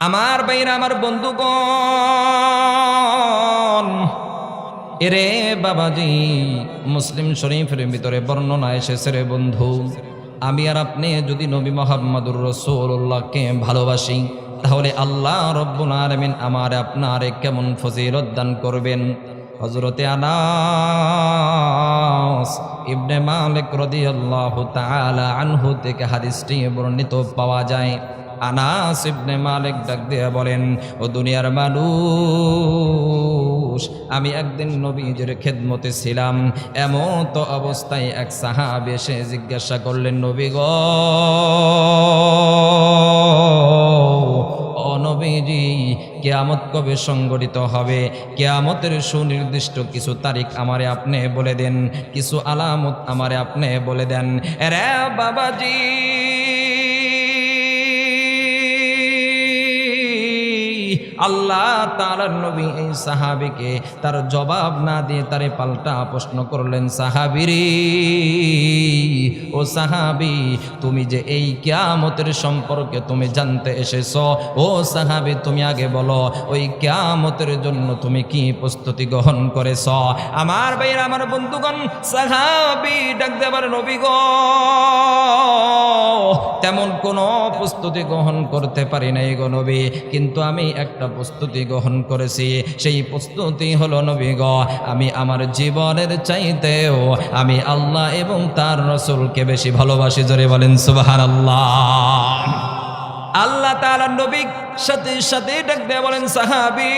আমার ভাইরা, আমার বন্ধুগণ, এরে বাবাজি, মুসলিম শরীফের ভিতরে বর্ণনা এসেছে রে বন্ধু, আমি আর আপনি যদি নবী মুহাম্মদুর রাসূলুল্লাহকে ভালোবাসি, তাহলে আল্লাহ রব্বুল আলামিন আমার আপনারে কেমন ফজিলত দান করবেন। হযরতে আনাস ইবনে মালিক রাদিয়াল্লাহু তাআলা আনহু থেকে হাদিসটি বর্ণিত পাওয়া যায়। আনাস ইবনে মালিক ডাক দিয়ে বলেন, ও দুনিয়ার মানুষ, আমি একদিন নবীজির খেদমতে ছিলাম। এমত অবস্থায় এক সাহাবী এসে জিজ্ঞাসা করলেন, নবী গো, ও নবীজি, কিয়ামত কবে সংঘটিত হবে? কিয়ামতের সুনির্দিষ্ট কিছু তারিখ আমারে আপনি বলে দেন, কিছু আলামত আমারে আপনি বলে দেন। রে বাবাজি, আল্লাহ তাআলার নবী এই সাহাবীকে তার জবাব না দিয়ে তারে পাল্টা প্রশ্ন করলেন, সাহাবীরে, ও সাহাবী, তুমি যে এই কিয়ামতের সম্পর্কে তুমি জানতে এসেছো, ও সাহাবী, তুমি আগে বলো ওই কিয়ামতের জন্য তুমি কি প্রস্তুতি গ্রহণ করেছো? আমার ভাইরা, আমার বন্ধুগণ, সাহাবী ডাক দেবার, নবী গো, তেমন কোনো প্রস্তুতি গ্রহণ করতে পারি নাই গো নবী, কিন্তু আমি একটা প্রস্তুতি গ্রহণ করেছি। সেই প্রস্তুতি হলো নবী গো, আমি আমার জীবনের চাইতেও আমি আল্লাহ এবং তার রাসূলকে বেশি ভালোবাসি। জোরে বলেন সুবহানাল্লাহ। আল্লাহ তাআলার নবী সাথে সাথে ডাক দিয়ে বলেন, সাহাবী,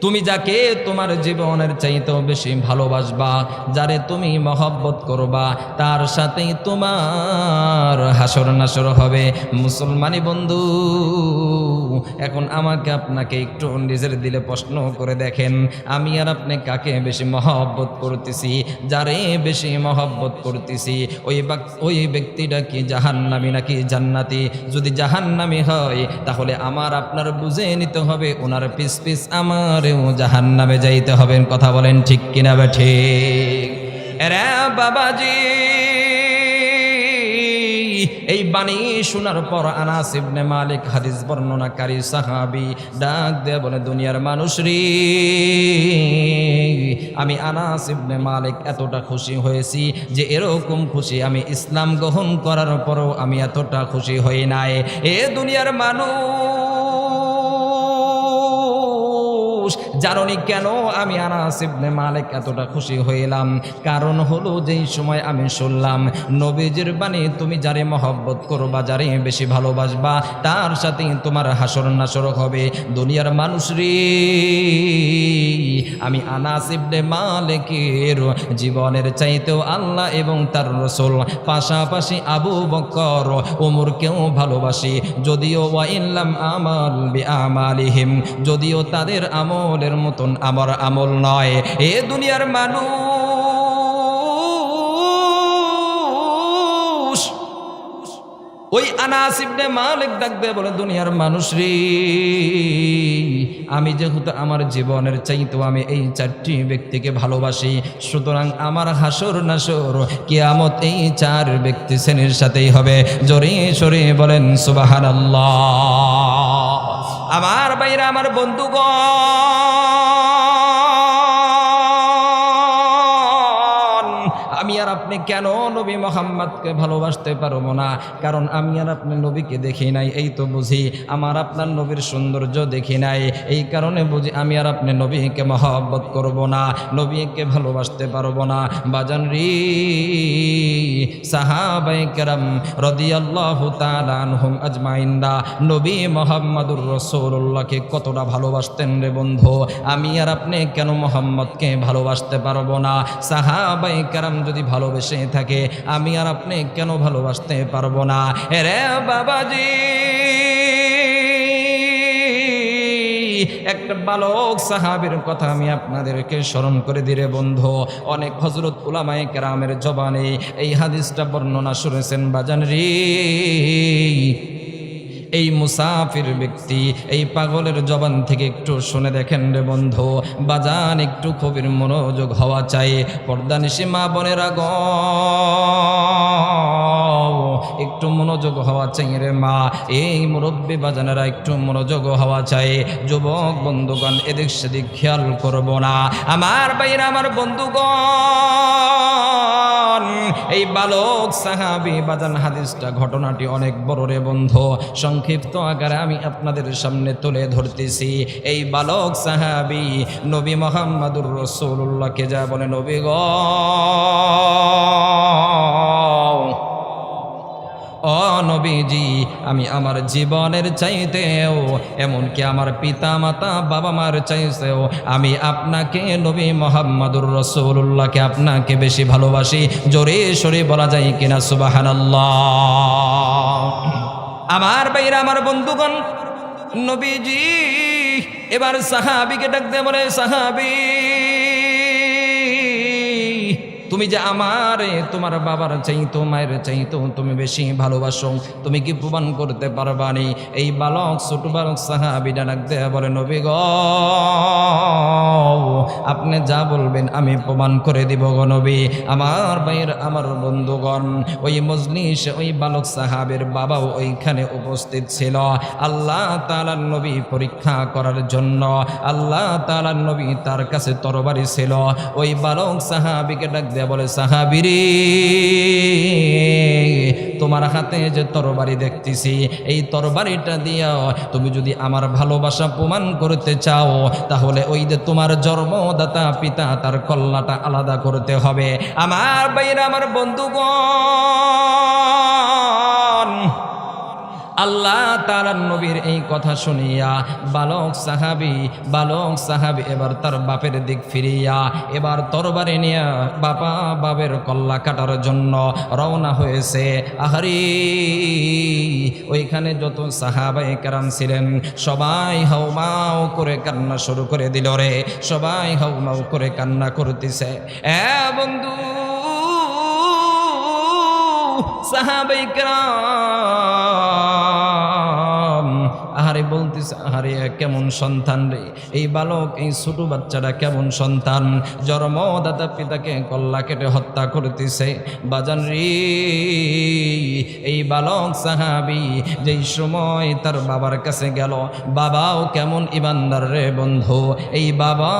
তুমি যাকে তোমার জীবনের চাইতেও বেশি ভালোবাসবা, যারে তুমি মহব্বত করবা, তার সাথেই তোমার হাসর নাসর হবে। মুসলমানি বন্ধু, এখন আমাকে আপনাকে একটু নিজের দিলে প্রশ্ন করে দেখেন, আমি আর আপনি কাকে বেশি মহব্বত করতেছি? যারে বেশি মহব্বত করতেছি ওই ব্যক্তিটা কি জাহান্নামী নাকি জান্নাতি? যদি জাহান্নামী হয়, তাহলে আমার আপনার বুঝে নিতে হবে ওনার পিছ পিছ আমার জাহান্নামে যাইতে হবে। কথা বলেন ঠিক কিনা বে ঠিক? এরে বাবাজি, এই বাণী শোনার পর আনাস ইবনে মালিক হাদিস বর্ণনাকারী সাহাবী ডাক দিয়ে বলে, দুনিয়ার মানুষ রে, আমি আনাস ইবনে মালিক এতটা খুশি হয়েছি যে এরকম খুশি আমি ইসলাম গ্রহণ করার পরও আমি এতটা খুশি হই নাই। এ দুনিয়ার মানুষ, জানোনি কেন আমি আনাস ইবনে মালিক এতটা খুশি হইলাম? কারণ হলো, যেই সময় আমি শুনলাম নবীজির বাণী, তুমি যারে মহব্বত করবা, যারে বেশি ভালোবাসবা, তার সাথে তোমার হাসর নাসর হবে। দুনিয়ার মানুষ রে, আমি আনাস ইবনে মালিকের জীবনের চাইতেও আল্লাহ এবং তার রাসূল, পাশাপাশি আবু বকর ওমরকেও ভালোবাসি। যদিও ওয়া ইল্লাম আমাল বিআমালিহিম, যদিও তাদের আমলের মতন আমার আমল নয়। এ দুনিয়ার মানুষ, ওই আনাস ইবনে মালিক ডাক দিয়ে বলে, দুনিয়ার মানুষ রে, আমি যেহেতু আমার জীবনের চাইতেও আমি এই চারটি ব্যক্তিকে ভালোবাসি, সুতরাং আমার হাসর নাসর কিয়ামত এই চার ব্যক্তি শ্রেণীর সাথেই হবে। জোরে সরে বলেন সুবহানাল্লাহ। আমার ভাইরা, আমার বন্ধুগণ, আমি আর আপনি কেন নবী মুহাম্মদকে ভালোবাসতে পারবো না? কারণ আমি আর আপনি নবীকে দেখি নাই, এই তো বুঝি। আমার আপনার নবীর সৌন্দর্য দেখি নাই, এই কারণে বুঝি আমি আর আপনি নবীকে মহব্বত করব না, নবীকে ভালোবাসতে পারবো না। বাজান রে, সাহাবায়ে কেরাম রাদিয়াল্লাহু তাআলা আনহুম আজমাইনরা নবী মুহাম্মদুর রাসূলুল্লাহকে কতটা ভালোবাসতেন রে বন্ধু। আমি আর আপনি কেন মুহাম্মদকে ভালোবাসতে পারবো না? সাহাবায়ে কেরাম যদি ভালোবেসে থাকে, আমি আর আপনি কেন ভালোবাসতে পারবো না? রে বাবাজি, একটা বালক সাহাবীর কথা আমি আপনাদেরকে স্মরণ করে দিলে বন্ধু, অনেক হযরত উলামায়ে কেরামের জবানে এই হাদিসটা বর্ণনা শুনেছেন। বাজান রে, এই মুসাফির ব্যক্তি, এই পাগলের জবান থেকে একটু শুনে দেখেন রে বন্ধু। বাজান, একটু খুবই মনোযোগ হওয়া চাই। পর্দানিশি মা বোনেরা গো, একটু মনোযোগ হওয়া চাই রে মা, এই মুরব্বী বাজানেরা একটু মনোযোগ হওয়া চাই। যুবক বন্ধুগণ এদিক সেদিক খেয়াল করব না। আমার ভাইরা, আমার বন্ধুগণ, এই বালক সাহাবী বাজান হাদিসটা ঘটনাটি অনেক বড় রে বন্ধু, সংক্ষিপ্ত আকারে আমি আপনাদের সামনে তুলে ধরতেছি। এই বালক সাহাবী নবী মুহাম্মদুর রাসূলুল্লাহকে যা বলে, নবী গো, ও নবীজি, আমি আমার জীবনের চাইতেও, এমনকি আমার পিতা মাতা বাবা মার চাইতেও আমি আপনাকে নবী মুহাম্মদুর রাসূলুল্লাহকে আপনাকে বেশি ভালোবাসি। জোরে সরে বলা যায় কিনা সুবহানাল্লাহ? আমার ভাইরা, আমার বন্ধুগণ, নবীজি এবার সাহাবীকে ডাক দিয়ে বলে, সাহাবী, তুমি যে আমারে তোমার বাবার চাইতো মায়ের চাইতো তুমি বেশি ভালোবাসো, তুমি কি প্রমাণ করতে পারবানি? এই বালক ছোট বালক সাহাবী ডাক দেয়া বলে, নবী গো, আপনি যা বলবেন আমি প্রমাণ করে দিব গো নবী। আমার ভাইয়ের, আমার বন্ধুগণ, ওই মজলিসে ওই বালক সাহাবীর বাবাও ওইখানে উপস্থিত ছিল। আল্লাহ তাআলার নবী পরীক্ষা করার জন্য আল্লাহ তাআলার নবী তার কাছে তরবারি ছিল। ওই বালক সাহাবীকে ডাক দেয়া বলে, সাহাবী রে, তোমার হাতে যে তরবারি দেখতেছি, এই তরবারিটা দিয়া তুমি যদি আমার ভালোবাসা প্রমাণ করতে চাও, তাহলে ওই যে তোমার জন্মদাতা পিতা তার কল্লাটা আলাদা করতে হবে। আমার ভাইরা, আমার বন্ধুগণ, আল্লাহ তাআলার নবীর এই কথা শুনিয়া বালক সাহাবী এবার তার বাপের দিক ফিরিয়া এবার তরবারি নিয়ে বাপের কল্লা কাটার জন্য রওনা হয়েছে। আহারি, ওইখানে যত সাহাবায়ে কেরাম ছিলেন সবাই হাউমাউ করে কান্না শুরু করে দিল রে, সবাই হাউমাউ করে কান্না করতেছে। বন্ধু, সাহাবায়ে কেরাম আহারে বলতেছে, আহারে কেমন সন্তান রে এই বালক, এই ছোট বাচ্চাটা কেমন সন্তান, জন্মদাতা পিতাকে কল্লা কেটে হত্যা করতেছে। বাজান রে, এই বালক সাহাবী যেই সময় তার বাবার কাছে গেল, বাবাও কেমন ইমানদার রে বন্ধু, এই বাবা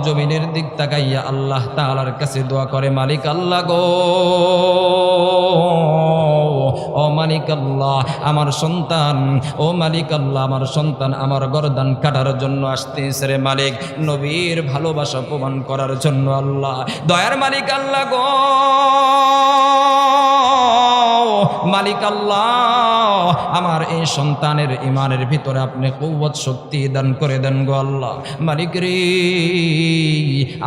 জমিনের দিক তাকাইয়া আল্লাহ তাআলার কাছে দোয়া করে, মালিক আল্লাহ গো, ও মালিক আল্লাহ, আমার সন্তান, ও মালিক আল্লাহ, আমার সন্তান আমার গর্দান কাটার জন্য আসতেছে রে মালিক, নবীর ভালোবাসা প্রমাণ করার জন্য। আল্লাহ দয়ার মালিক আল্লাহ গো, মালিক আল্লাহ, আমার এই সন্তানের ইমানের ভিতরে আপনি কুওয়াত শক্তি দান করে দেন গো আল্লাহ। মালিক রে,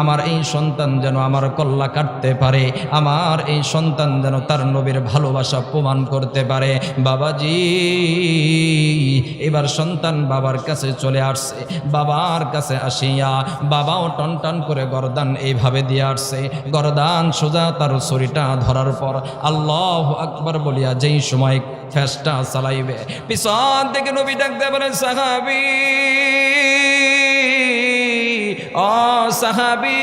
আমার এই সন্তান যেন আমার কল্লা কাটতে পারে, আমার এই সন্তান যেন তার নবীর ভালোবাসা প্রমাণ করতে পারে। বাবাজি, এবার সন্তান বাবার কাছে চলে আসছে। বাবার কাছে আসিয়া বাবাও টন টন করে গর্দান এইভাবে দিয়ে আসছে। গর্দান সোজা তার ছুরিটা ধরার পর আল্লাহু আকবার বলিয়া যেই সময় ফেসটা চালাইবে, পিছন থেকে নবী ডাক দেয়া বলেন, সাহাবী, ও সাহাবী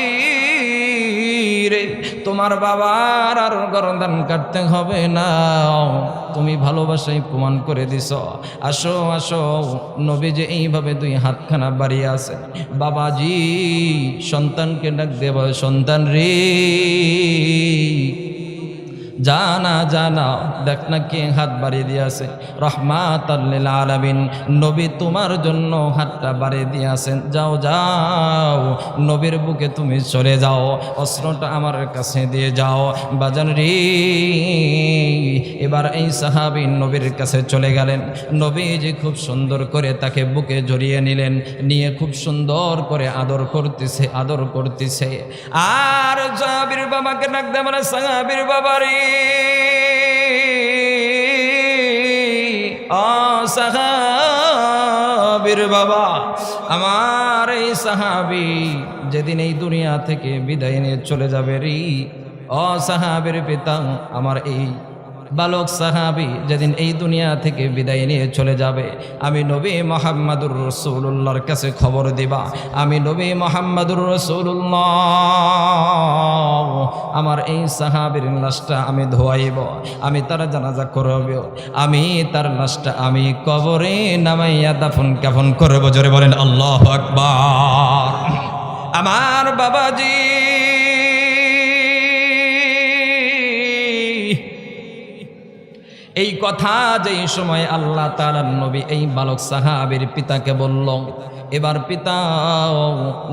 রে, তোমার বাবার আর গর্দান কাটতে হবে না, তুমি ভালোবাসাই প্রমাণ করে দিছ। আসো আসো। নবী যে এইভাবে দুই হাতখানা বাড়িয়ে আছে। বাবাজি সন্তানকে ডাক দেব, সন্তান রে, জানা জানা, দেখ না কে হাত বাড়িয়ে দিয়েছে, রহমাতাল লিল আলামিন, নবী তোমার জন্য হাতটা বাড়িয়ে দিয়েছেন। যাও যাও, নবীর বুকে তুমি চলে যাও, অস্ত্রটা আমার কাছে দিয়ে যাও। বাজান রে, এবার এই সাহাবী নবীর কাছে চলে গেলেন। নবীজি খুব সুন্দর করে তাকে বুকে জড়িয়ে নিলেন, নিয়ে খুব সুন্দর করে আদর করতেছে। আর সাহাবীর বাবাকে ডাক দেয়, মানে সাহাবীর বাবা রে, সাহাবীর বাবা, আমার এই সাহাবী যেদিন এই দুনিয়া থেকে বিদায় নিয়ে চলে যাবে রে, ও সাহাবীর পিতা, আমার এই বালক সাহাবী যেদিন এই দুনিয়া থেকে বিদায় নিয়ে চলে যাবে, আমি নবী মুহাম্মদুর রাসূলুল্লাহর কাছে খবর দিবা, আমি নবী মুহাম্মদুর রাসূলুল্লাহ আমার এই সাহাবীর লাশটা আমি ধোয়াইব, আমি তার জানাজা করব, আমি তার লাশটা আমি কবরে নামাইয়া দাফন কাফন করব। জোরে বলেন আল্লাহু আকবার। আমার বাবাজি, এই কথা যেই সময় আল্লাহ তাআলার নবী এই বালক সাহাবীর পিতাকে বলল, এবার পিতা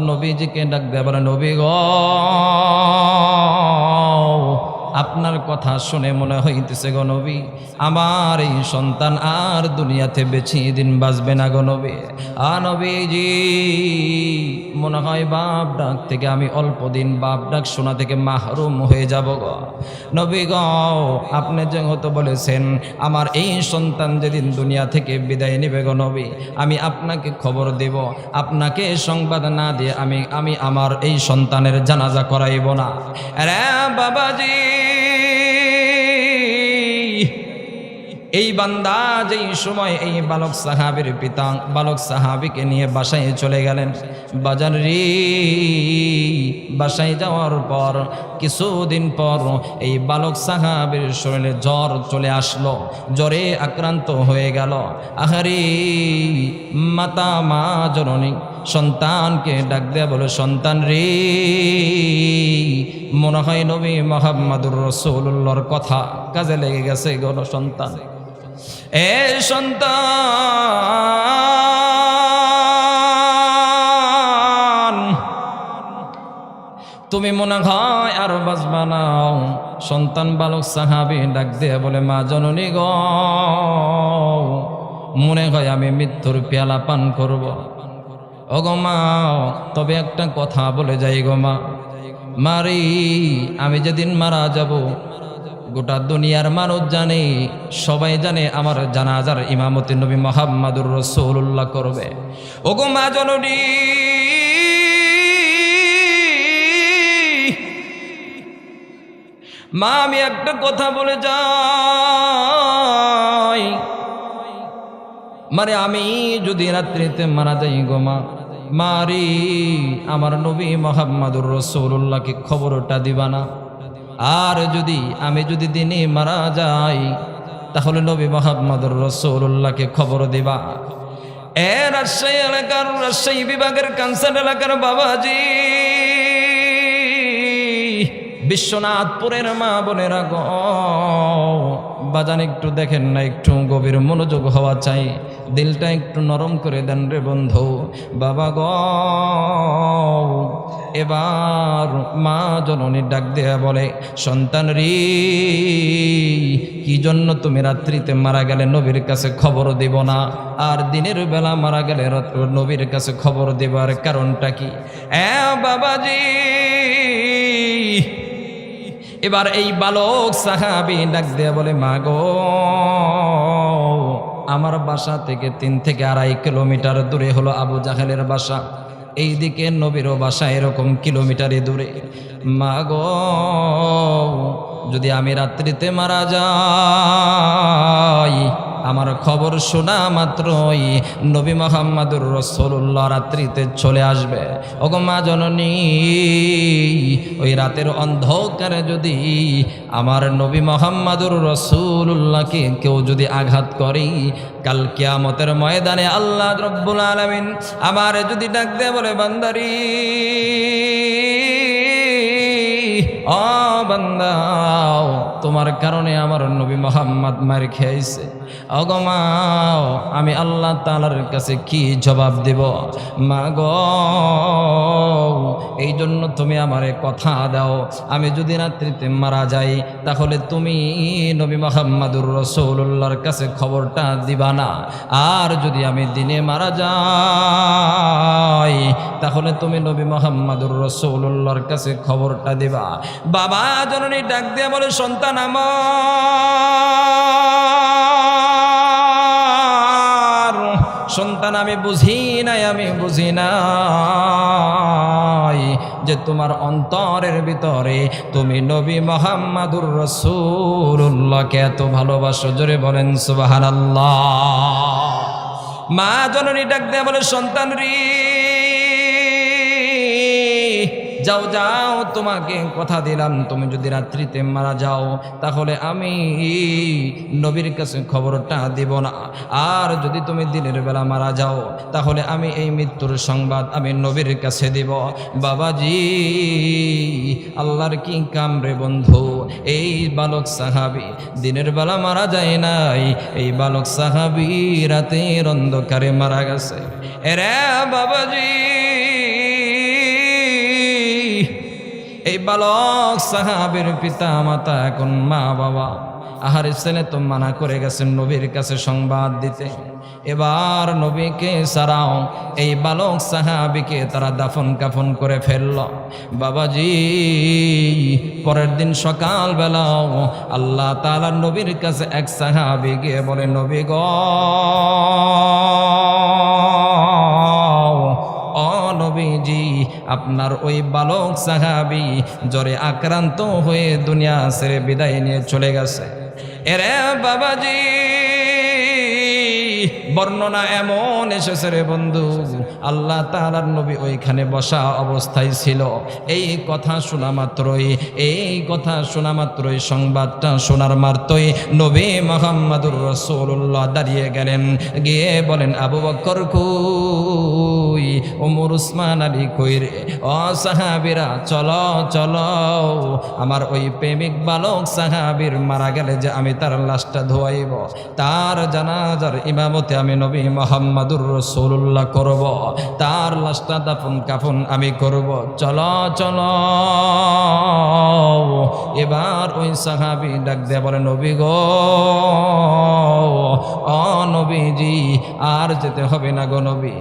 নবীজিকে ডাক দিয়ে বলে, নবী গো, আপনার কথা শুনে মনে হইতেছে গো নবী, আমার এই সন্তান আর দুনিয়াতে বেশি দিন বাঁচবে না গো নবী। নবীজি, মনে হয় বাপ ডাক থেকে আমি অল্প দিন বাপ ডাক শোনা থেকে মাহরুম হয়ে যাব গো নবী গো। আপনি যেহেতু বলেছেন আমার এই সন্তান যেদিন দুনিয়া থেকে বিদায় নেবে গো নবী, আমি আপনাকে খবর দেব, আপনাকে সংবাদ না দিয়ে আমি আমার এই সন্তানের জানাজা করাইব না। আরে বাবাজি, এই বান্দা যেই সময় এই বালক সাহাবীর পিতা বালক সাহাবীকে নিয়ে বাসায় চলে গেলেন, বাজার রে, বাসায় যাওয়ার পর কিছুদিন পর এই বালক সাহাবীর শরীরে জ্বর চলে আসলো, জ্বরে আক্রান্ত হয়ে গেল। আহারে মাতা মা জননী সন্তানকে ডাক দেয়া বলে, সন্তান রে, মনে হয় নবী মুহাম্মদুর রাসূলুল্লাহর কথা কাজে লেগে গেছে গো সন্তান। এ সন্তান, তুমি মনে হয় আর বাঁচবা না। সন্তান বালক সাহাবী ডাক দিয়ে বলে, মা জননী গো, মনে হয় আমি মৃত্যুর পেয়ালা পান করব। ও গো মা, তবে একটা কথা বলে যাই গো মা, মারি আমি যেদিন মারা যাব গোটা দুনিয়ার মানুষ জানে, সবাই জানে আমার জানাজার ইমামতি নবী মুহাম্মদুর রাসূলুল্লাহ করবে। ও গো মা জননী, মা আমি একটা কথা বলে যাই, মানে আমি যদি রাত্রিতে মারা যাই গো মা, মারি আমার নবী মুহাম্মদুর রাসূলুল্লাহকে খবরটা দিবা না। আর আমি যদি দিনে মারা যাই, তাহলে নবী মুহাম্মদুর রাসূলুল্লাহকে খবর দিবা। রাজশাহী বিভাগের কানসার এলাকার বাবাজি, বিশ্বনাথপুরের মা বোনেরা গো, বাজান একটু দেখেন না, একটু গভীর মনোযোগ হওয়া চাই, দিলটা একটু নরম করে দেন রে বন্ধু। বাবা গো, এবার মা জননী ডাক দেয়া বলে, সন্তান রে, কি জন্য তুমি রাত্রিতে মারা গেলে নবীর কাছে খবর দেব না, আর দিনের বেলা মারা গেলে নবীর কাছে খবর দেবার কারণটা কি? বাবাজি, এবার এই বালক সাহাবী ডাক দেয়া বলে, মা গো, আমার বাসা থেকে 3 থেকে 2.5 কিলোমিটার দূরে হলো আবু জাহেলের বাসা, এইদিকে নবীরও বাসা এরকম কিলোমিটারই দূরে। মা গো, যদি আমি রাত্রিতে মারা যাই, আমার খবর শোনা মাত্রই নবী মুহাম্মদুর রাসূলুল্লাহ রাত্রিতে চলে আসবে। ওগো মা জননী, ওই রাতের অন্ধকারে যদি আমার নবী মুহাম্মদুর রাসূলুল্লাহকে কেউ যদি আঘাত করে, কাল কিয়ামতের ময়দানে আল্লাহ রাব্বুল আলামিন আমার যদি ডাক দেয় বলে, বান্দারি, ও বান্দা, তোমার কারণে আমার নবী মুহাম্মদ মার খেয়েছে। ওগো মা, আমি আল্লাহ তাআলার কাছে কি জবাব দেব? মা গো, এই জন্য তুমি আমারে কথা দাও, আমি যদি রাত্রিতে মারা যাই, তাহলে তুমি নবী মুহাম্মদুর রাসূলুল্লাহর কাছে খবরটা দিবা না, আর যদি আমি দিনে মারা যাই, তাহলে তুমি নবী মুহাম্মদুর রাসূলুল্লাহর কাছে খবরটা দিবা। বাবা জননী ডাক দিয়ে বলে, সন্তান আমার, সন্তান আমি বুঝি নাই, যে তোমার অন্তরের ভিতরে তুমি নবী মুহাম্মাদুর রাসূলুল্লাহকে এত ভালোবাসো। জোরে বলেন সুবহানাল্লাহ। মা জননী ডাক দেয়া বলে, সন্তান রে, যাও যাও, তোমাকে কথা দিলাম তুমি যদি রাত্রিতে মারা যাও তাহলে আমি নবীর কাছে খবরটা দিব না, আর যদি তুমি দিনের বেলা মারা যাও তাহলে আমি এই মৃত্যুর সংবাদ আমি নবীর কাছে দিব। বাবাজি, আল্লাহর কি কাম রে বন্ধু, এই বালক সাহাবী দিনের বেলা মারা যায় নাই, এই বালক সাহাবী রাতের অন্ধকারে মারা গেছে। এরে বাবাজি, এই বালক সাহাবের পিতা মাতা এখন মা বাবা, আহারে ছেলে তো মানা করে গেছেন নবীর কাছে সংবাদ দিতে। এবার নবীকে ছাড়াও এই বালক সাহাবীকে তারা দাফন কাফন করে ফেলল। বাবাজি, পরের দিন সকালবেলাও আল্লাহ তাআলা নবীর কাছে এক সাহাবী গিয়ে বলে, নবী গো, নবীজি, আপনার ওই বালক সাহাবী জ্বরে আক্রান্ত হয়ে দুনিয়া ছেড়ে বিদায় নিয়ে চলে গেছে। এরে বাবাজি, বর্ণনা এমন এসেছে রে বন্ধু, আল্লাহ তাআলার নবী ওইখানে বসা অবস্থায় ছিল। এই কথা শোনা মাত্রই সংবাদটা শোনার মাত্রই নবী মুহাম্মাদুর রাসূলুল্লাহ দাঁড়িয়ে গেলেন, গিয়ে বলেন, আবু বকর কই, ওমর উসমান আলী কই রে, ও সাহাবীরা চলো চলো, আমার ওই প্রেমিক বালক সাহাবীর মারা গেলে যে আমি তার লাশটা ধোয়াইব, তার জানাজার ইমামতে আমি নবী মুহাম্মাদুর রাসূলুল্লাহ করব, তার লাশটা দাফন কাফন আমি করব, চলো চলো। এবার ওই সাহাবী ডাক দিয়ে বলে, নবী গো, ও নবীজি, আর যেতে হবে না গো নবী,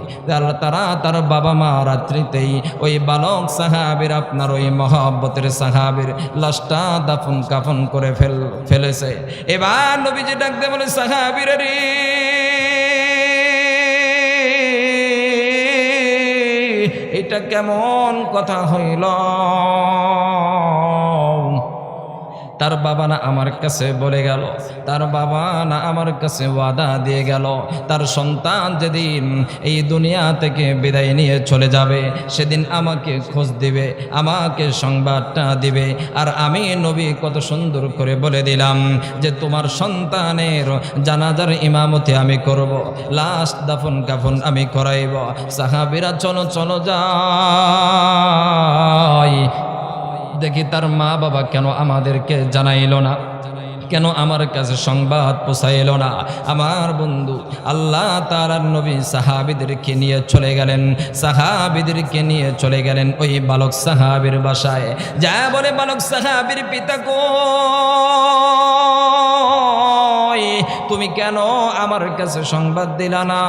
তারা তার বাবা মা রাত্রিতেই ওই বালক সাহাবীর, আপনার ওই মহব্বতের সাহাবীর লাশটা দাফন কাফন করে ফেলেছে। এবার নবীজি ডাক দিয়ে বলে, সাহাবীরা রে, এটা কেমন কথা হইল? তার বাবা না আমার কাছে বলে গেল, তার বাবা না আমার কাছে ওয়াদা দিয়ে গেল, তার সন্তান যেদিন এই দুনিয়া থেকে বিদায় নিয়ে চলে যাবে সেদিন আমাকে খোঁজ দিবে, আমাকে সংবাদটা দিবে। আর আমি নবী কত সুন্দর করে বলে দিলাম যে তোমার সন্তানের জানাজার ইমামতি আমি করব, লাশ দাফন কাফন আমি করাইব। সাহাবীরা চলো চলো যাই, দেখি তার মা বাবা কেন আমাদেরকে জানাইল না, কেন আমার কাছে সংবাদ পৌঁছাইল না। আমার বন্ধু, আল্লাহ তাআলার নবী সাহাবীদেরকে নিয়ে চলে গেলেন ওই বালক সাহাবীর বাসায়। যা বলে, বালক সাহাবীর পিতা কই, তুমি কেন আমার কাছে সংবাদ দিলা না?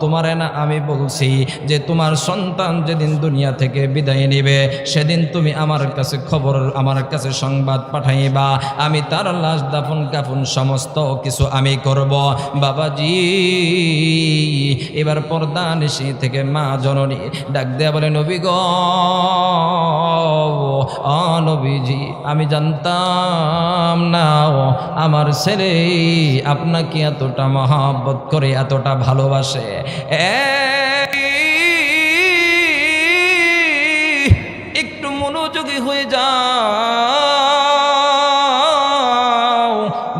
তোমারে না আমি বলছি যে তোমার সন্তান যেদিন দুনিয়া থেকে বিদায় নিবে সেদিন তুমি আমার কাছে আমার কাছে সংবাদ পাঠাইবা, আমি তার লাশ দাফন কাফন সমস্ত কিছু আমি করব। বাবাজি, এবার পর্দা নিশি থেকে মা জননী ডাক দেয়া বলে, নবী গো, ও নবীজি, আমি জানতাম না আমার ছেলে আপনাকে এতটা মহব্বত করে, এতটা ভালোবাসে। একটু মনোযোগী হয়ে যাও,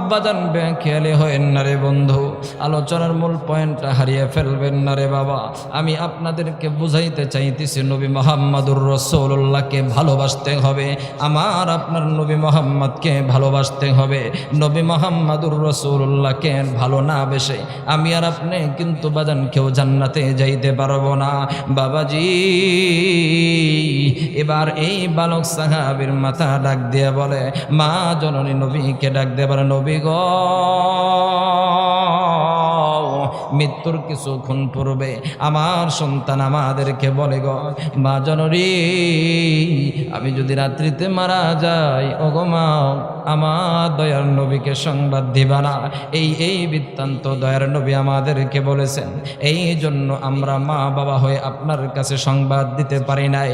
বাজান বেখেয়ালি হয়েন না রে বন্ধু, আলোচনার মূল পয়েন্টটা হারিয়ে ফেলবেন না রে বাবা। আমি আপনাদেরকে বুঝাইতে চাইতেছি নবী মুহাম্মাদুর রাসূলুল্লাহকে ভালোবাসতে হবে, আমার আপনার নবী মুহাম্মদকে ভালোবাসতে হবে। নবী মুহাম্মাদুর রাসূলুল্লাহকে ভালো না বেশে আমি আর আপনি কিন্তু বাজান কেউ জান্নাতে যাইতে পারবো না। বাবাজি, এবার এই বালক সাহাবীর মাথা ডাক দিয়ে বলে, মা জননী নবীকে ডাক দিয়ে বলে, নবী গো, মৃত্যুর কিছুক্ষণ পূর্বে আমার সন্তান আমাদেরকে বলে গো মা জননী, আমি যদি রাত্রিতে মারা যাই, ওগো মা আমার দয়ার নবীকে সংবাদ দিবা না? এই বৃত্তান্ত দয়ার নবী আমাদেরকে বলেছেন, এই জন্য আমরা মা বাবা হয়ে আপনার কাছে সংবাদ দিতে পারি নাই।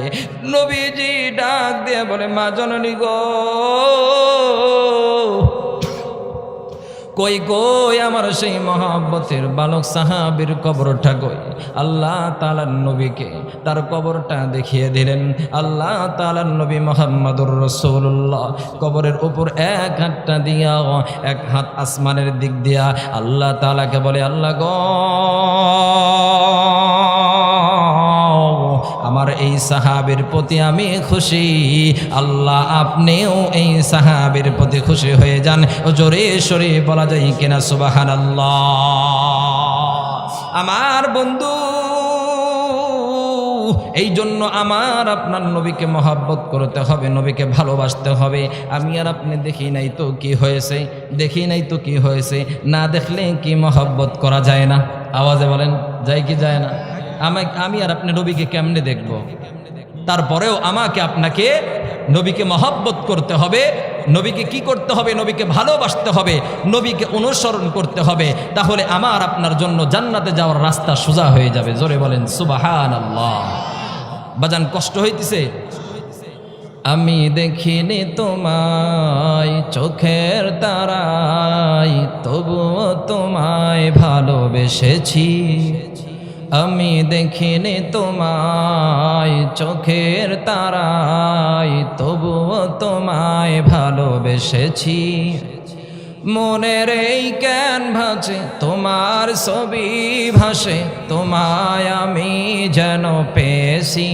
নবীজি ডাক দিয়ে বলে, মা জননী গো, কই কই আমার সেই মহব্বতের বালক সাহাবীর কবরটা কই? আল্লাহ তাআলার নবীকে তার কবরটা দেখিয়ে দিলেন। আল্লাহ তাআলার নবী মুহাম্মদুর রাসূলুল্লাহ কবরের উপর এক হাতটা দিয়া, এক হাত আসমানের দিক দিয়া আল্লাহ তাআলাকে বলে, আল্লাহ গো, আমার এই সাহাবীর প্রতি আমি খুশি, আল্লাহ আপনিও এই সাহাবীর প্রতি খুশি হয়ে যান। জোরে সরে বলা যায় কিনা সুবহানাল্লাহ? আমার বন্ধু, এই জন্য আমার আপনার নবীকে মহব্বত করতে হবে, নবীকে ভালোবাসতে হবে। আমি আর আপনি দেখি নাই তো কি হয়েছে, দেখি নাই তো কি হয়েছে, না দেখলে কি মহব্বত করা যায় না? আওয়াজে বলেন, যায় কি যায় না? আমি আর আপনি নবীকে কেমনে দেখব? তারপরেও আমাকে আপনাকে নবীকে মহব্বত করতে হবে। নবীকে কি করতে হবে? নবীকে ভালোবাসতে হবে, নবীকে অনুসরণ করতে হবে। তাহলে আমার আপনার জন্য জান্নাতে যাওয়ার রাস্তা সোজা হয়ে যাবে। জোরে বলেন সুবহানাল্লাহ। বাজান, কষ্ট হইতেছে? আমি দেখিনি তোমায় চোখের তারায়, তবুও তোমায় ভালোবেসেছি। আমি দেখিনি তোমায় চোখের তারায়, তবুও তোমায় ভালোবেসেছি। মনের এই ক্যানভাসে তোমার ছবি ভাসে, তোমায় আমি যেন পেয়েছি।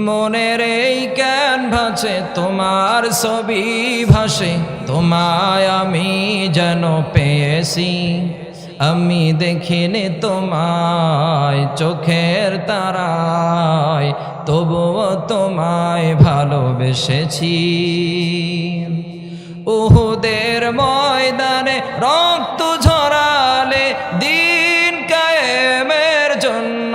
মনের এই ক্যানভাসে তোমার ছবি ভাসে, তোমায় আমি যেন পেয়েছি। আমি দেখিনি তোমায় চোখের তারায়, তবুও তোমায় ভালোবেসেছি। উহুদের ময়দানে রক্ত ঝরালে দিন কায়েমের জন্য,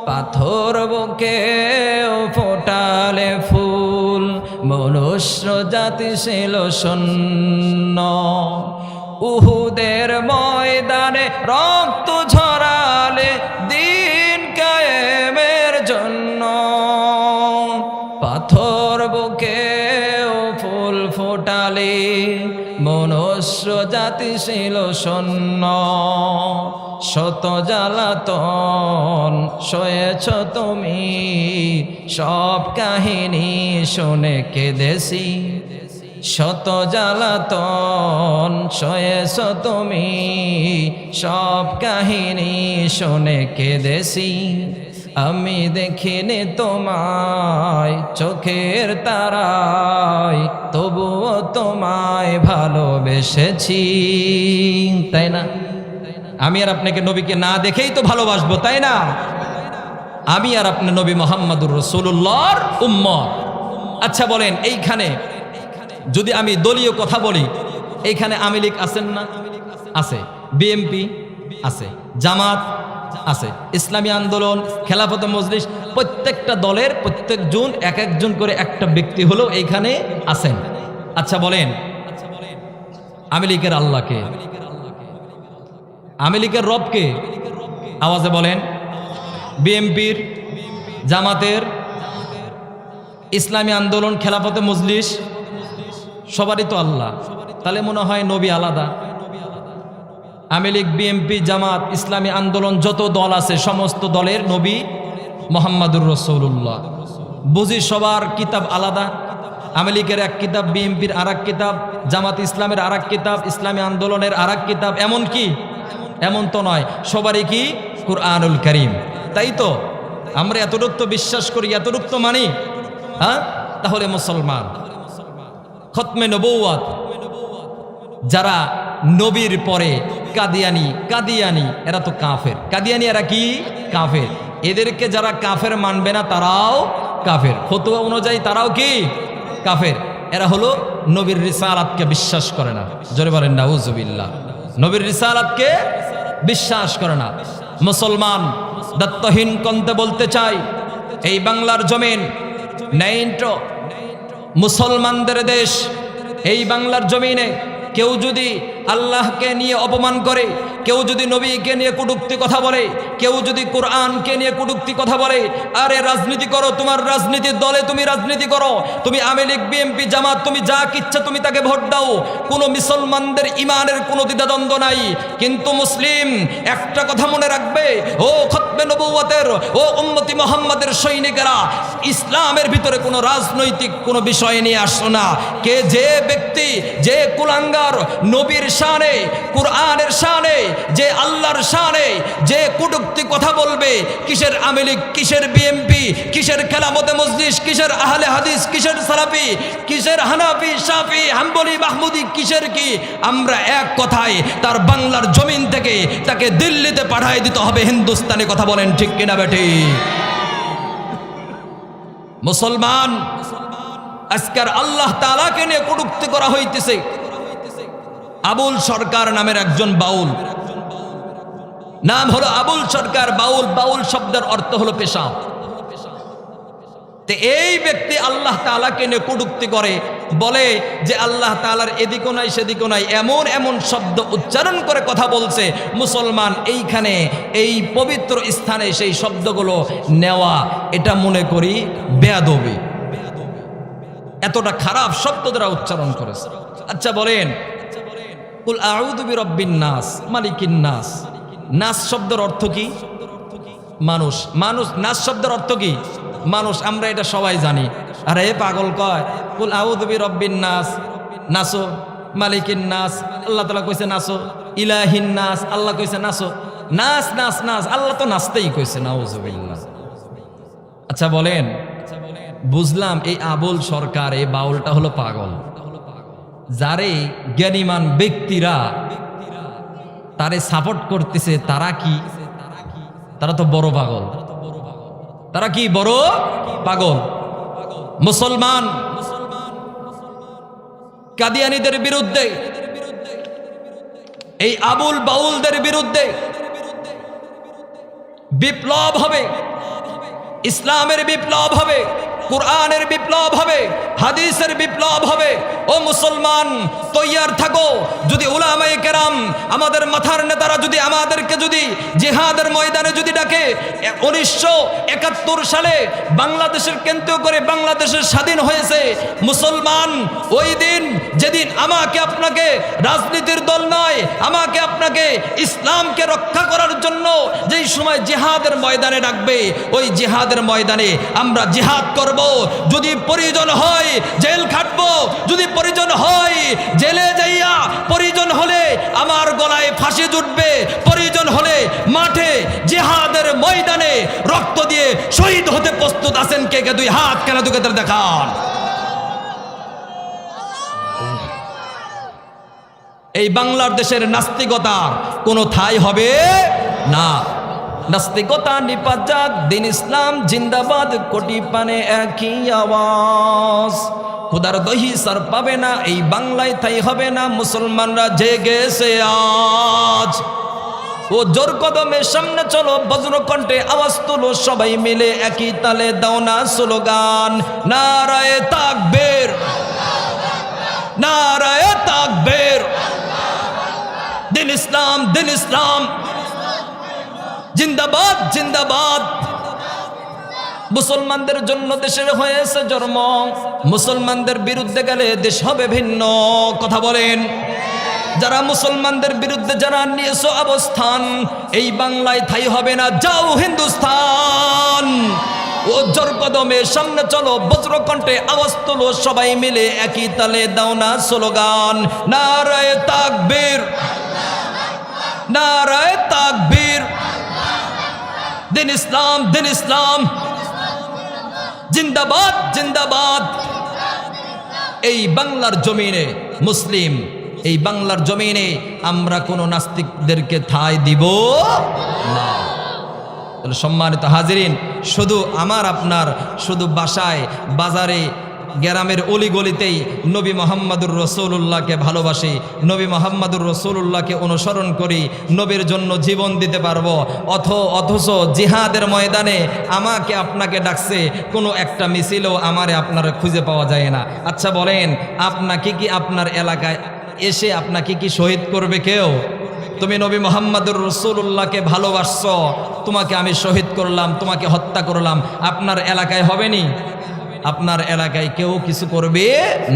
পাথর বুকেও ফোটালে ফুল, মনুষ্য জাতি ছিল শূন্য। উহুদের ময়দানে রক্ত ঝরালে দিন কায়েমের জন্য, পাথর বুকেও ফুল ফোটালে মনুষ্য জাতি ছিল শূন্য। শত জ্বালাতন সয়েছ তুমি, সব কাহিনী শুনে কেঁদেছি। শত জ্বালাতন সয়েছ তুমি, সব কাহিনী শুনে কেঁদেছি। আমি দেখিনি তোমায় চোখের তারায়, তবুও তোমায় ভালোবেসেছি। তাই না? আমি আর আপনাকে নবীকে না দেখেই তো ভালোবাসবো, তাই না? আমি আর আপনি নবী মুহাম্মদুর রাসূলুল্লাহর উম্মত। আচ্ছা বলেন, এইখানে যদি আমি দলীয় কথা বলি, এইখানে আওয়ামী লীগ আছেন না? আছে। বিএনপি আছে, জামাত আছে, ইসলামী আন্দোলন, খেলাফত মজলিস, প্রত্যেকটা দলের প্রত্যেকজন এক একজন করে একটা ব্যক্তি হলেও এইখানে আছেন। আচ্ছা বলেন, আওয়ামী লীগের আল্লাহকে, আওয়ামী লীগের রবকে? আওয়াজে বলেন। বিএনপির, জামাতের, ইসলামী আন্দোলন, খেলাফত মজলিস, সবারই তো আল্লাহ। তাহলে মনে হয় নবী আলাদা। আওয়ামী লীগ, বিএনপি, জামাত, ইসলামী আন্দোলন যত দল আছে সমস্ত দলের নবী মুহাম্মদুর রাসূলুল্লাহ। বুঝি সবার কিতাব আলাদা? আওয়ামী লীগের এক কিতাব, বিএনপির আর এক কিতাব, জামাত ইসলামের আর এক কিতাব, ইসলামী আন্দোলনের আর এক কিতাব, এমন কি? এমন তো নয়, সবারই কি কুরআনুল কারীম। তাই তো আমরা এতটুকু তো বিশ্বাস করি, এতটুকু তো মানি। হ্যাঁ, তাহলে মুসলমান। খতমে নবুওয়াত যারা নবীর পরে কাদিয়ানি এরা তো কাফের। কাদিয়ানি এরা কি? কাফের। এদেরকে যারা কাফের মানবে না তারাও কাফের, ফতোয়া অনুযায়ী তারাও কি কাফের। এরা হলো নবীর রিসালাতকে বিশ্বাস করে না। জোরে বলেন নাউজুবিল্লাহ। নবীর রিসালাতকে বিশ্বাস করে না। মুসলমান দত্তহীন কন্তে বলতে চাই, এই বাংলার জমিন ন্যায়টো মুসলমানদের দেশ। এই বাংলার জমিনে কেউ যদি আল্লাহকে নিয়ে অপমান করে, কেউ যদি নবীকে নিয়ে কটূক্তি কথা বলে, কেউ যদি কোরআনকে নিয়ে কটূক্তি কথা বলে, আরে রাজনীতি করো, তোমার রাজনীতির দলে তুমি রাজনীতি করো, তুমি আওয়ামী লীগ, বিএনপি, জামাত, তুমি যা ইচ্ছা তুমি তাকে ভোট দাও, কোনো মুসলমানদের ইমানের কোনো দ্বিধাদ্বন্দ্ব নাই। কিন্তু মুসলিম একটা কথা মনে রাখবে, ও খতমে নবুয়তের, ও উম্মতি মুহাম্মাদের সৈনিকেরা, ইসলামের ভিতরে কোনো রাজনৈতিক কোনো বিষয় নিয়ে আসো না। কে যে ব্যক্তি, যে কুলাঙ্গার নবীর শানে, কুরআনের শানে, যে আল্লাহর শানে যে কটূক্তি কথা বলবে, কিসের আওয়ামী লীগ, কিসের বিএনপি, কিসের খেলাফতে মজলিস, কিসের আহলে হাদিস, কিসের সালাফি, কিসের হানাফি, শাফি, হাম্বলি, মাহমুদি, কিসের কি, আমরা এক কথায় তার বাংলার জমিন থেকে তাকে দিল্লিতে পাঠাই দিতে হবে। হিন্দুস্তানি কথা বলেন ঠিক কিনা বেটি? মুসলমান আজকের আল্লাহ তাআলাকে নিয়ে কটূক্তি করা হইতেছে। আবুল সরকার নামের একজন বাউল, নাম হলো আবুল সরকার বাউল। বাউল শব্দের অর্থ হলো পেশাব। এই ব্যক্তি আল্লাহ তাআলাকে নিয়ে কটূক্তি করে, বলে যে আল্লাহ তাআলার এদিকও নাই সেদিকও নাই, এমন এমন শব্দ উচ্চারণ করে কথা বলছে। মুসলমান এইখানে এই পবিত্র স্থানে সেই শব্দগুলো নেওয়া, এটা মনে করি বেয়াদবি। এতটা খারাপ শব্দ দ্বারা উচ্চারণ করেছে। আচ্ছা বলেন, কুল আউযু বিরাব্বিন নাস মালিকিন নাস, নাস শব্দের অর্থ কি? মানুষ। মানুষ, নাস শব্দের অর্থ কি? মানুষ। আমরা এটা সবাই জানি। আরে পাগল কয় কুল আউযু বিরাব্বিন নাস, নাসো, মালিকিন নাস আল্লাহ তাআলা কইছে নাসো, ইলাহিন নাস আল্লাহ কইছে নাসো, নাস নাস নাস, আল্লাহ তো নাচতেই কইছে, নাউযুবিল্লাহ। আচ্ছা বলেন, বুঝলাম এই আবুল সরকার, এই বাউলটা হলো পাগল। যারে জ্ঞানীমান ব্যক্তিরা তারে সাপোর্ট করতেছে, তারা কি? তারা তো বড় পাগল। তারা কি বড় পাগল? মুসলমান কাদিয়ানীদের বিরুদ্ধে, এই আবুল বাউলদের বিরুদ্ধে বিপ্লব হবে, ইসলামের বিপ্লব হবে, কুরআনের বিপ্লব হবে, হাদিসের বিপ্লব হবে। ও মুসলমান তৈয়ার থাকো। যদি উলামায়ে কেরাম, আমাদের মাথার নেতারা যদি আমাদেরকে যদি জিহাদের ময়দানে যদি ডাকে, 1971 সালে বাংলাদেশের কেন্দ্র করে বাংলাদেশের স্বাধীন হয়েছে। মুসলমান ওই দিন, যেদিন আমাকে আপনাকে রাজনীতির দল নয়, আমাকে আপনাকে ইসলামকে রক্ষা করার জন্য যেই সময় জিহাদের ময়দানে ডাকবে, ওই জিহাদের ময়দানে আমরা জিহাদ করব। যদি প্রয়োজন হয় জেল খাটবো, যদি প্রয়োজন হয় জেলে যাইয়া, প্রয়োজন হলে আমার গলায় ফাঁসি জুটবে, প্রয়োজন হলে মাঠে জিহাদের ময়দানে রক্ত দিয়ে শহীদ হতে প্রস্তুত আছেন কে কে? দুই হাত কেন দুকে দেখান। এই বাংলাদেশের নাস্তিকতার কোনো ঠাঁই হবে না। নাস্তিকতা নিপাত, দিন ইসলাম জিন্দাবাদ, কোটি পানে একই আওয়াজ। খুদার দহি সার পাবে না, এই বাংলায় তাই হবে না। মুসলমানরা জেগেছে আজ। ও জোর কদমে সামনে চলো, বজ্র কণ্ঠে আওয়াজ তুলো, সবাই মিলে একই তালে দাও না স্লোগান, নারায়ে তাকবীর, নারায়ে তাকবীর। দিন ইসলাম, দিন ইসলাম জিন্দাবাদ, জিন্দাবাদ। মুসলমানদের জন্য দেশের হয়েছে জন্ম, মুসলমানদের বিরুদ্ধে গেলে দেশ হবে ভিন্ন। কথা বলেন, যারা মুসলমানদের বিরুদ্ধে যারা নিয়েছো অবস্থান, এই বাংলায় ঠাঁই হবে না, যাও হিন্দুস্তান। ও জোর কদমে সামনে চলো, বজ্র কণ্ঠে আওয়াজ তুলো, সবাই মিলে একই তালে দাও না স্লোগান, নারায়ে তাকবীর, নারায়ে তাকবীর। দিন ইসলাম, দিন ইসলাম জিন্দাবাদ, জিন্দাবাদ। এই বাংলার জমিনে মুসলিম, এই বাংলার জমিনে আমরা কোনো নাস্তিকদেরকে ঠাঁই দিব না। সম্মানিত হাজিরিন, শুধু আমার আপনার শুধু বাসায় বাজারে গ্রামের অলিগলিতেই নবী মোহাম্মদুর রসুল্লাহকে ভালোবাসি, নবী মোহাম্মদুর রসুল্লাহকে অনুসরণ করি, নবীর জন্য জীবন দিতে পারবো, অথচ জিহাদের ময়দানে আমাকে আপনাকে ডাকছে, কোনো একটা মিছিলও আমারে আপনার খুঁজে পাওয়া যায় না। আচ্ছা বলেন, আপনাকে কি আপনার এলাকায় এসে আপনাকে কি শহীদ করবে কেউ? তুমি নবী মোহাম্মদুর রসুল্লাহকে ভালোবাসছো, তোমাকে আমি শহীদ করলাম, তোমাকে হত্যা করলাম, আপনার এলাকায় হবেনি? আপনার এলাকায় কেউ কিছু করবে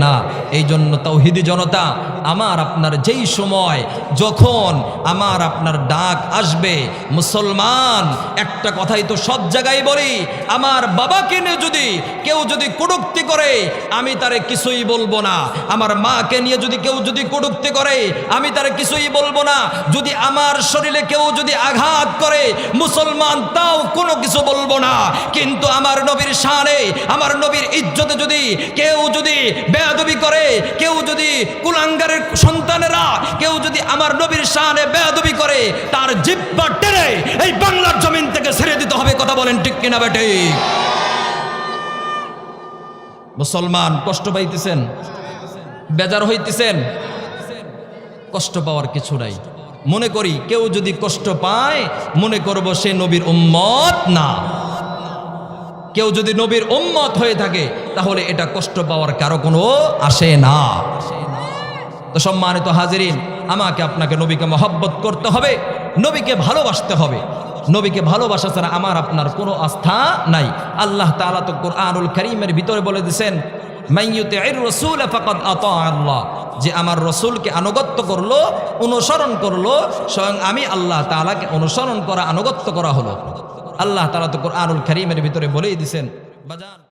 না। এই জন্য তাওহীদি জনতা, আমার আপনার যেই সময় যখন আমার আপনার ডাক আসবে, মুসলমান একটা কথাই তো সব জায়গায় বলি, আমার বাবাকে নিয়ে যদি কেউ যদি কটূক্তি করে আমি তারে কিছুই বলবো না, আমার মাকে নিয়ে যদি কেউ যদি কটূক্তি করে আমি তারে কিছুই বলবো না, যদি আমার শরীরে কেউ যদি আঘাত করে মুসলমান তাও কোনো কিছু বলবো না, কিন্তু আমার নবীর শানে, আমার নবীর ইজ্জতে যদি কেউ যদি বেয়াদবি করে, কেউ যদি কুলাঙ্গারের সন্তানেরা কেউ যদি আমার নবীর শানে বেয়াদবি করে, তার জিহ্বা টেনে এই বাংলার জমিন থেকে ছেড়ে দিতে হবে। কথা বলেন ঠিক কিনা বেটে? মুসলমান কষ্ট পাইতেছেন, বেজার হইতেছেন, কষ্ট পাওয়ার কিছু নাই। মনে করি কেউ যদি কষ্ট পায় মনে করব সে নবীর উম্মত না। কেউ যদি নবীর উম্মত হয়ে থাকে তাহলে এটা কষ্ট পাওয়ার কারো কোনো আসে না। তো সম্মানিত হাজিরিন, আমাকে আপনাকে নবীকে মহব্বত করতে হবে, নবীকে ভালোবাসতে হবে। নবীকে ভালোবাসা ছাড়া আমার আপনার কোনো আস্থা নাই। আল্লাহ তাআলা তো কুরআনুল কারীমের ভিতরে বলে দিয়েছেন, মাইয়ুতি'র রাসূল ফাকাদ আতা আল্লাহ, যে আমার রসুলকে আনুগত্য করলো, অনুসরণ করলো, স্বয়ং আমি আল্লাহ তাআলাকে অনুসরণ করা, আনুগত্য করা হলো। আল্লাহ তাআলা তো কুরআনুল কারীমের ভিতরে বলেই দিয়েছেন। বাজান